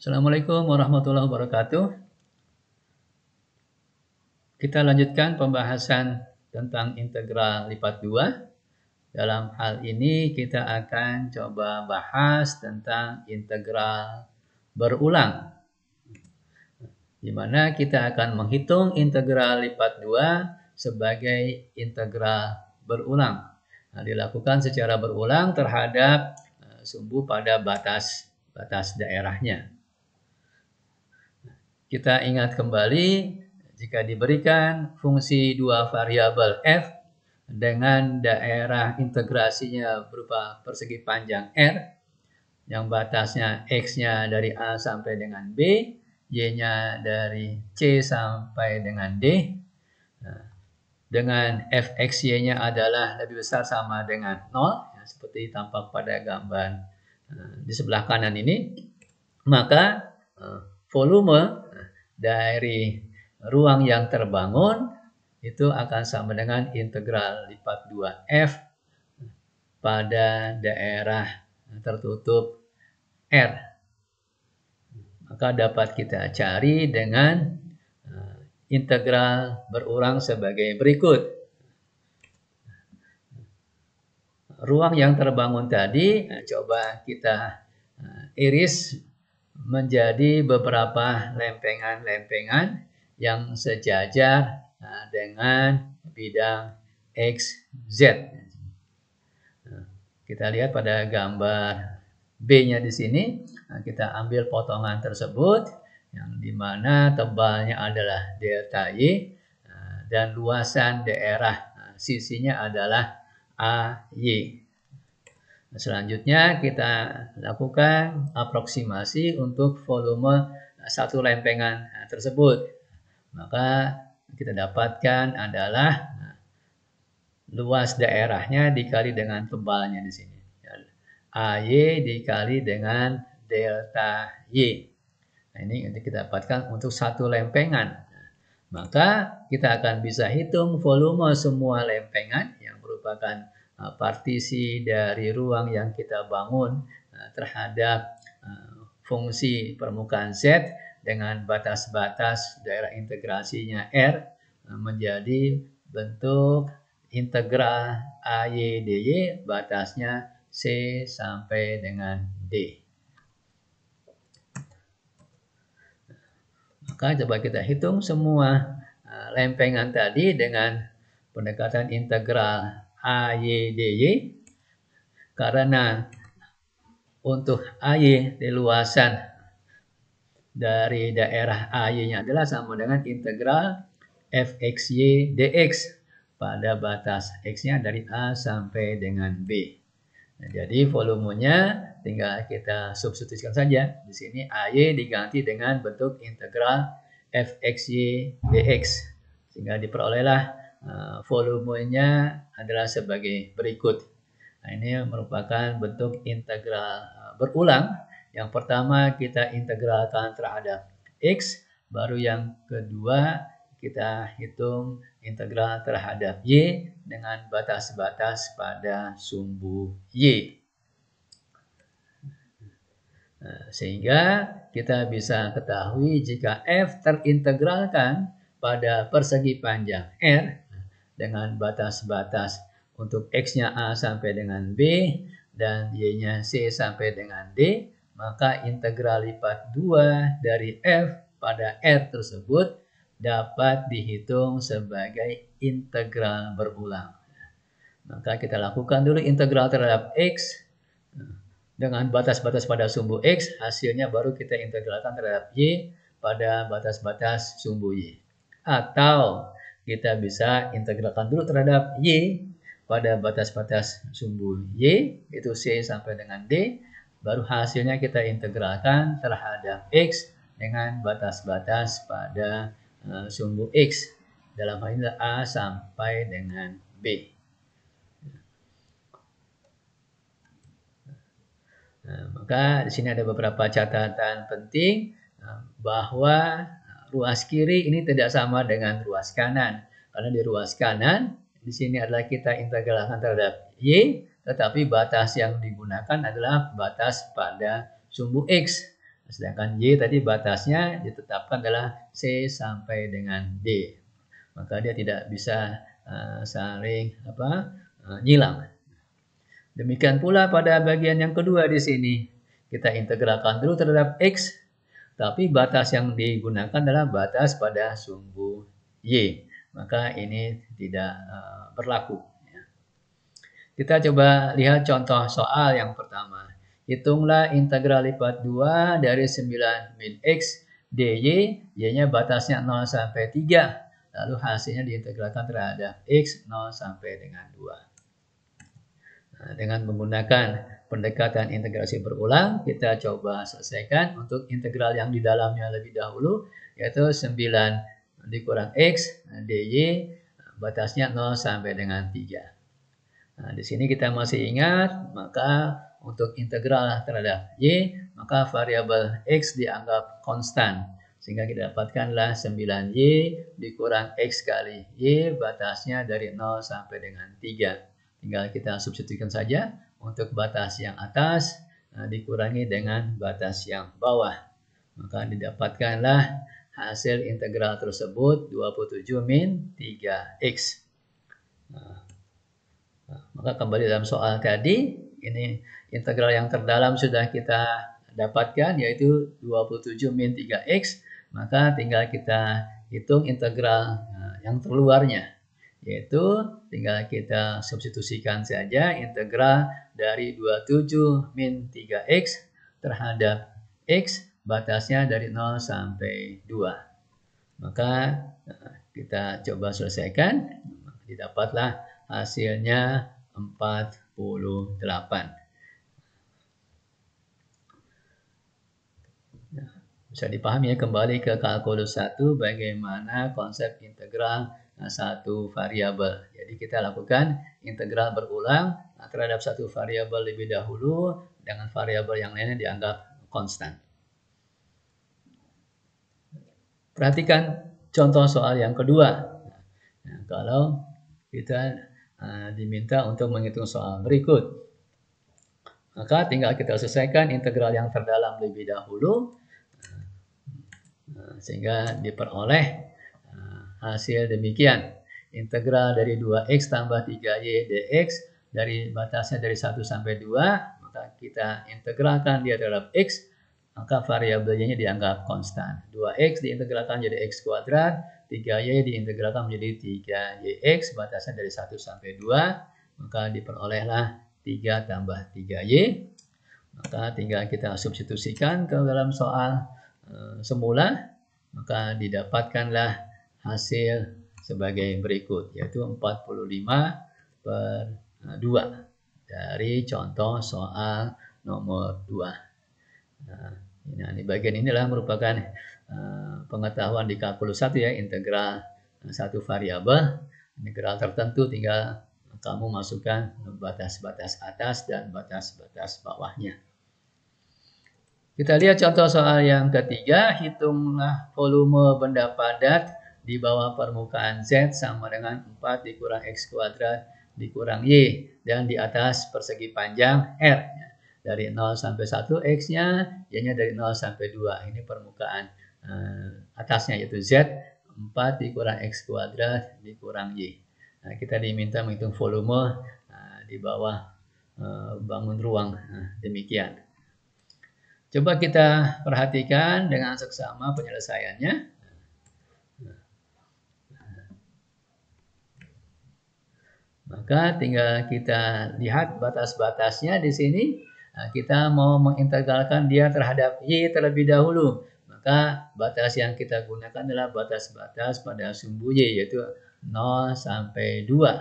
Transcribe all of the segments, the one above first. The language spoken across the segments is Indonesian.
Assalamualaikum warahmatullahi wabarakatuh. Kita lanjutkan pembahasan tentang integral lipat 2. Dalam hal ini kita akan coba bahas tentang integral berulang, di mana kita akan menghitung integral lipat 2 sebagai integral berulang. Dilakukan secara berulang terhadap sumbu pada batas daerahnya. Kita ingat kembali, jika diberikan fungsi dua variabel f dengan daerah integrasinya berupa persegi panjang R, yang batasnya x-nya dari A sampai dengan B, y-nya dari C sampai dengan D, dengan fxy-nya adalah lebih besar sama dengan 0, seperti tampak pada gambar di sebelah kanan ini, maka volume dari ruang yang terbangun itu akan sama dengan integral lipat 2f pada daerah tertutup R. Maka dapat kita cari dengan integral berulang sebagai berikut. Ruang yang terbangun tadi coba kita iris menjadi beberapa lempengan-lempengan yang sejajar dengan bidang X, Z. Kita lihat pada gambar B-nya di sini, kita ambil potongan tersebut, yang dimana tebalnya adalah delta Y, dan luasan daerah sisinya adalah AY. Selanjutnya kita lakukan aproksimasi untuk volume satu lempengan tersebut. Maka kita dapatkan adalah luas daerahnya dikali dengan tebalnya di sini. AY dikali dengan delta Y. Nah, ini kita dapatkan untuk satu lempengan. Maka kita akan bisa hitung volume semua lempengan yang merupakan partisi dari ruang yang kita bangun terhadap fungsi permukaan Z dengan batas-batas daerah integrasinya R menjadi bentuk integral AY DY, batasnya C sampai dengan D. Maka coba kita hitung semua lempengan tadi dengan pendekatan integral AY DY, karena untuk AY di luasan dari daerah AY-nya adalah sama dengan integral fxy dx pada batas x-nya dari A sampai dengan B. Nah, jadi volumenya tinggal kita substitusikan saja. Di sini AY diganti dengan bentuk integral fxy dx, sehingga diperolehlah volumenya adalah sebagai berikut. Nah, ini merupakan bentuk integral berulang. Yang pertama kita integralkan terhadap X, baru yang kedua kita hitung integral terhadap Y dengan batas-batas pada sumbu Y. Sehingga kita bisa ketahui jika F terintegralkan pada persegi panjang R dengan batas-batas untuk X-nya A sampai dengan B dan Y-nya C sampai dengan D, maka integral lipat 2 dari F pada R tersebut dapat dihitung sebagai integral berulang. Maka kita lakukan dulu integral terhadap X dengan batas-batas pada sumbu X, hasilnya baru kita integralkan terhadap Y pada batas-batas sumbu Y. Atau kita bisa integralkan dulu terhadap Y pada batas-batas sumbu Y, itu C sampai dengan D, baru hasilnya kita integralkan terhadap X dengan batas-batas pada sumbu X, dalam hal ini A sampai dengan B. Maka di sini ada beberapa catatan penting bahwa ruas kiri ini tidak sama dengan ruas kanan. Karena di ruas kanan, di sini adalah kita integralkan terhadap Y, tetapi batas yang digunakan adalah batas pada sumbu X. Sedangkan Y tadi batasnya ditetapkan adalah C sampai dengan D. Maka dia tidak bisa saling nyilang. Demikian pula pada bagian yang kedua di sini. Kita integralkan dulu terhadap X, tapi batas yang digunakan adalah batas pada sumbu Y. Maka ini tidak berlaku. Kita coba lihat contoh soal yang pertama. Hitunglah integral lipat 2 dari 9 min X dy. Y-nya batasnya 0 sampai 3. Lalu hasilnya diintegralkan terhadap X 0 sampai dengan 2. Nah, dengan menggunakan pendekatan integrasi berulang, kita coba selesaikan untuk integral yang di dalamnya lebih dahulu, yaitu 9 dikurang X dy, batasnya 0 sampai dengan 3. Nah, di sini kita masih ingat, maka untuk integral terhadap Y, maka variabel X dianggap konstan. Sehingga kita dapatkanlah 9Y dikurang X kali Y, batasnya dari 0 sampai dengan 3. Tinggal kita substitusikan saja untuk batas yang atas dikurangi dengan batas yang bawah. Maka didapatkanlah hasil integral tersebut 27 min 3X. Maka kembali dalam soal tadi, ini integral yang terdalam sudah kita dapatkan, yaitu 27 min 3X. Maka tinggal kita hitung integral yang terluarnya, yaitu tinggal kita substitusikan saja integral dari 27 min 3X terhadap X, batasnya dari 0 sampai 2. Maka kita coba selesaikan, didapatlah hasilnya 48. Nah, bisa dipahami ya, kembali ke kalkulus 1 bagaimana konsep integral satu variabel. Jadi kita lakukan integral berulang terhadap satu variabel lebih dahulu, dengan variabel yang lainnya dianggap konstan. Perhatikan contoh soal yang kedua. Nah, kalau kita diminta untuk menghitung soal berikut, maka tinggal kita selesaikan integral yang terdalam lebih dahulu, sehingga diperoleh hasil demikian. Integral dari 2x tambah 3y dx dari batasnya dari 1 sampai 2, maka kita integralkan dia terhadap x, maka variabel y-nya dianggap konstan. 2x diintegralkan jadi x kuadrat, 3y diintegralkan menjadi 3yx, batasnya dari 1 sampai 2, maka diperolehlah 3 tambah 3y. Maka tinggal kita substitusikan ke dalam soal semula, maka didapatkanlah hasil sebagai berikut, yaitu 45/2 dari contoh soal nomor 2. Nah, ini bagian inilah merupakan pengetahuan di kalkulus 1 ya, integral satu variabel. Integral tertentu tinggal kamu masukkan batas-batas atas dan batas-batas bawahnya. Kita lihat contoh soal yang ketiga. Hitunglah volume benda padat di bawah permukaan Z sama dengan 4 dikurang X kuadrat dikurang Y, dan di atas persegi panjang R. Dari 0 sampai 1 X-nya, Y-nya dari 0 sampai 2. Ini permukaan atasnya, yaitu Z, 4 dikurang X kuadrat dikurang Y. Nah, kita diminta menghitung volume di bawah bangun ruang. Demikian. Coba kita perhatikan dengan seksama penyelesaiannya. Maka tinggal kita lihat batas-batasnya di sini. Nah, kita mau mengintegralkan dia terhadap Y terlebih dahulu. Maka batas yang kita gunakan adalah batas-batas pada sumbu Y, yaitu 0 sampai 2.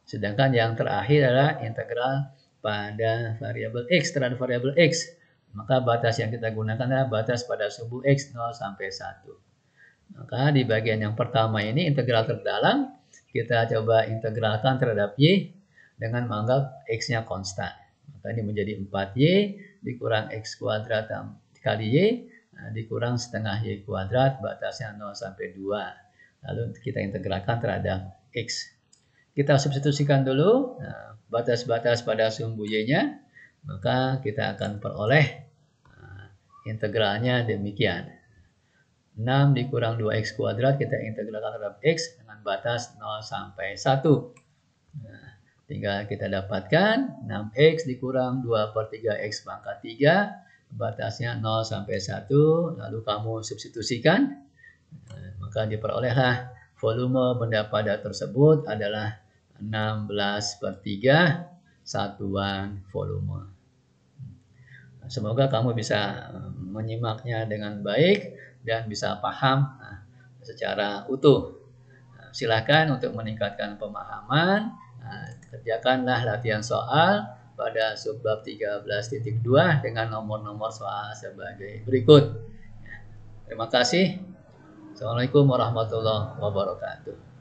Sedangkan yang terakhir adalah integral pada variabel X terhadap variabel X. Maka batas yang kita gunakan adalah batas pada sumbu X 0 sampai 1. Maka di bagian yang pertama ini integral terdalam, kita coba integralkan terhadap Y dengan menganggap X-nya konstan. Maka ini menjadi 4Y dikurang X kuadrat kali Y dikurang setengah Y kuadrat, batasnya 0 sampai 2. Lalu kita integralkan terhadap X. Kita substitusikan dulu batas-batas pada sumbu Y-nya, maka kita akan peroleh integralnya demikian. 6 dikurang 2x kuadrat kita integralkan terhadap x dengan batas 0 sampai 1. Nah, tinggal kita dapatkan 6x dikurang 2/3x pangkat 3, batasnya 0 sampai 1, lalu kamu substitusikan, maka diperolehlah volume benda padat tersebut adalah 16/3 satuan volume. Semoga kamu bisa menyimaknya dengan baik dan bisa paham secara utuh. Silakan untuk meningkatkan pemahaman, kerjakanlah latihan soal pada subbab 13.2 dengan nomor-nomor soal sebagai berikut. Terima kasih. Assalamualaikum warahmatullahi wabarakatuh.